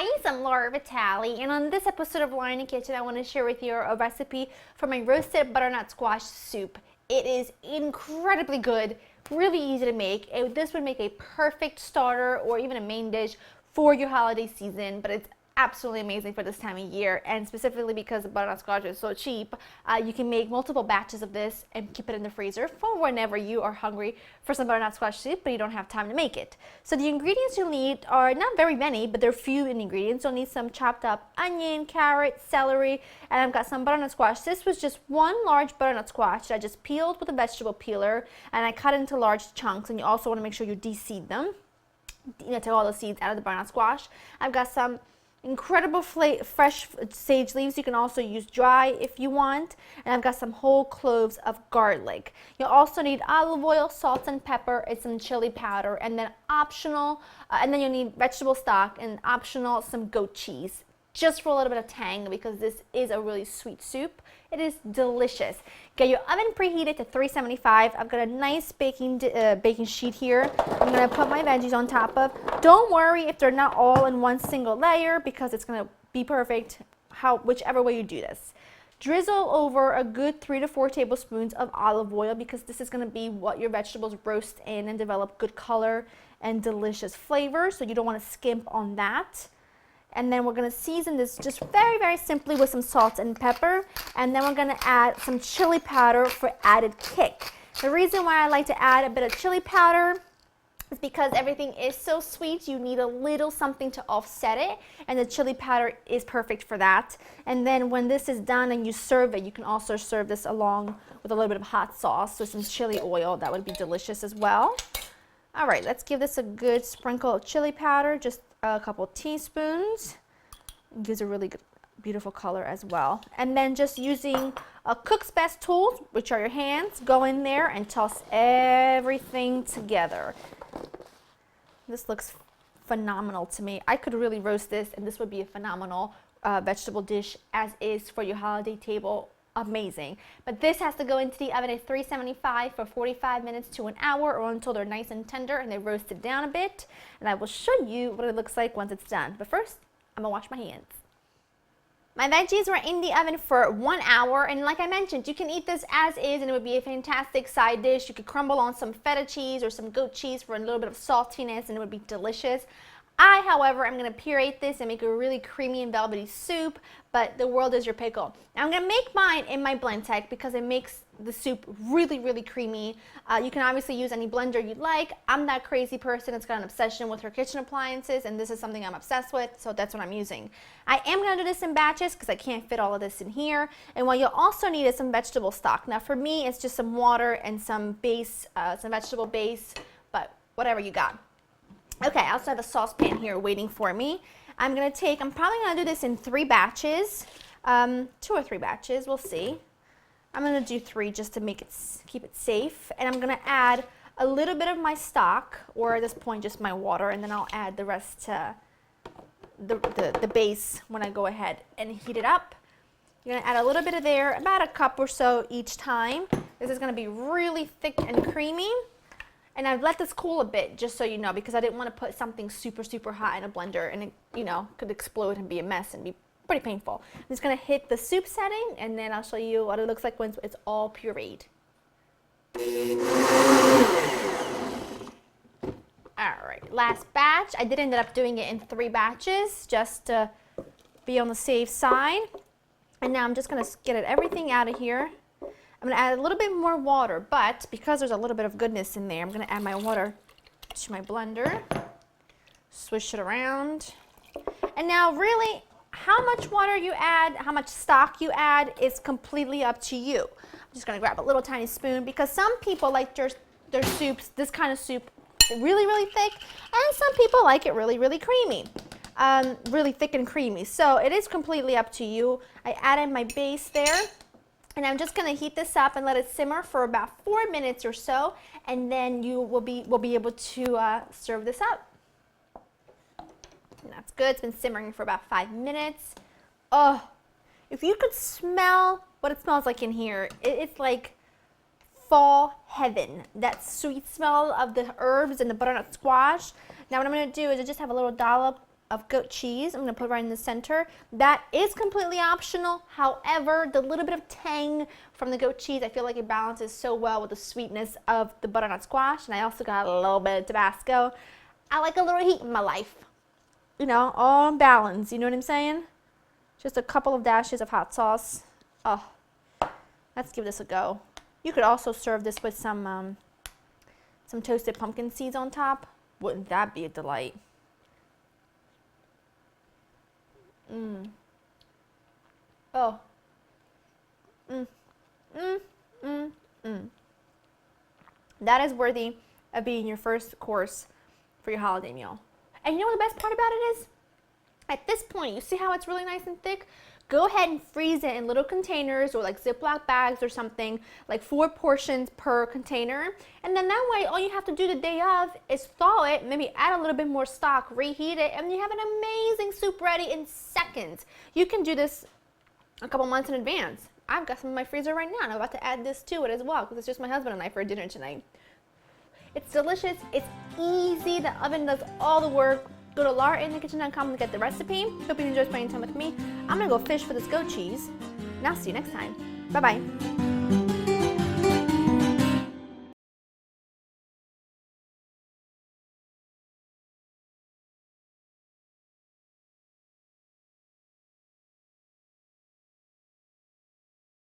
Hi, I'm Laura Vitale, and on this episode of Laura in the Kitchen, I want to share with you a recipe for my roasted butternut squash soup. It is incredibly good, really easy to make. This would make a perfect starter or even a main dish for your holiday season, but it's absolutely amazing for this time of year, and specifically because the butternut squash is so cheap, you can make multiple batches of this and keep it in the freezer for whenever you are hungry for some butternut squash soup, but you don't have time to make it. So the ingredients you'll need are not very many, but they're few in ingredients. You'll need some chopped up onion, carrot, celery, and I've got some butternut squash. This was just one large butternut squash that I just peeled with a vegetable peeler, and I cut into large chunks, and you also want to make sure you de-seed them. Take all the seeds out of the butternut squash. I've got some incredible fresh sage leaves. You can also use dry if you want, and I've got some whole cloves of garlic. You'll also need olive oil, salt and pepper, and some chili powder, and then optional, and then you'll need vegetable stock and optional some goat cheese, just for a little bit of tang because this is a really sweet soup. It is delicious. Get your oven preheated to 375. I've got a nice baking sheet here. I'm gonna put my veggies on top of. Don't worry if they're not all in one single layer because it's gonna be perfect whichever way you do this. Drizzle over a good 3 to 4 tablespoons of olive oil because this is gonna be what your vegetables roast in and develop good color and delicious flavor, so you don't wanna skimp on that. And then we're going to season this just very, very simply with some salt and pepper. And then we're going to add some chili powder for added kick. The reason why I like to add a bit of chili powder is because everything is so sweet, you need a little something to offset it. And the chili powder is perfect for that. And then when this is done and you serve it, you can also serve this along with a little bit of hot sauce with some chili oil. That would be delicious as well. All right, let's give this a good sprinkle of chili powder, just a couple teaspoons. It gives a really good, beautiful color as well. And then just using a cook's best tools, which are your hands, go in there and toss everything together. This looks phenomenal to me. I could really roast this and this would be a phenomenal vegetable dish as is for your holiday table. Amazing. But this has to go into the oven at 375 for 45 minutes to an hour or until they're nice and tender and they roasted down a bit. And I will show you what it looks like once it's done. But first, I'm gonna wash my hands. My veggies were in the oven for 1 hour, and like I mentioned, you can eat this as is and it would be a fantastic side dish. You could crumble on some feta cheese or some goat cheese for a little bit of saltiness and it would be delicious. I, however, am going to puree this and make a really creamy and velvety soup, but the world is your pickle. Now, I'm going to make mine in my blend tech because it makes the soup really, really creamy. You can obviously use any blender you'd like. I'm that crazy person that's got an obsession with her kitchen appliances, and this is something I'm obsessed with, so that's what I'm using. I am going to do this in batches because I can't fit all of this in here, and what you'll also need is some vegetable stock. Now, for me, it's just some water and some base, some vegetable base, but whatever you got. Okay, I also have a saucepan here waiting for me. I'm probably gonna do this in 3 batches, 2 or 3 batches, we'll see. I'm gonna do 3 just to keep it safe. And I'm gonna add a little bit of my stock, or at this point just my water, and then I'll add the rest to the base when I go ahead and heat it up. You're gonna add a little bit of there, about a cup or so each time. This is gonna be really thick and creamy. And I've let this cool a bit, just so you know, because I didn't want to put something super, super hot in a blender and it, could explode and be a mess and be pretty painful. I'm just going to hit the soup setting, and then I'll show you what it looks like once it's all pureed. All right, last batch. I did end up doing it in 3 batches, just to be on the safe side. And now I'm just going to get everything out of here. I'm going to add a little bit more water, but because there's a little bit of goodness in there, I'm going to add my water to my blender, swish it around. And now really, how much water you add, how much stock you add is completely up to you. I'm just going to grab a little tiny spoon because some people like their soups, this kind of soup, really, really thick, and some people like it really, really creamy. Really thick and creamy. So it is completely up to you. I added my base there. And I'm just going to heat this up and let it simmer for about 4 minutes or so, and then we'll be able to serve this up. And that's good. It's been simmering for about 5 minutes. Oh, if you could smell what it smells like in here, it's like fall heaven. That sweet smell of the herbs and the butternut squash. Now what I'm going to do is I just have a little dollop of goat cheese. I'm going to put right in the center. That is completely optional. However, the little bit of tang from the goat cheese, I feel like it balances so well with the sweetness of the butternut squash. And I also got a little bit of Tabasco. I like a little heat in my life. You know, all in balance. You know what I'm saying? Just a couple of dashes of hot sauce. Oh, let's give this a go. You could also serve this with some toasted pumpkin seeds on top. Wouldn't that be a delight? Oh. That is worthy of being your first course for your holiday meal. And you know what the best part about it is? At this point, you see how it's really nice and thick? Go ahead and freeze it in little containers or like Ziploc bags or something, like 4 portions per container. And then that way, all you have to do the day of is thaw it, maybe add a little bit more stock, reheat it, and you have an amazing soup ready in seconds. You can do this a couple months in advance. I've got some in my freezer right now, and I'm about to add this to it as well, because it's just my husband and I for dinner tonight. It's delicious, it's easy, the oven does all the work. Go to laurainthekitchen.com to get the recipe. Hope you enjoyed spending time with me. I'm gonna go fish for this goat cheese, and I'll see you next time. Bye-bye.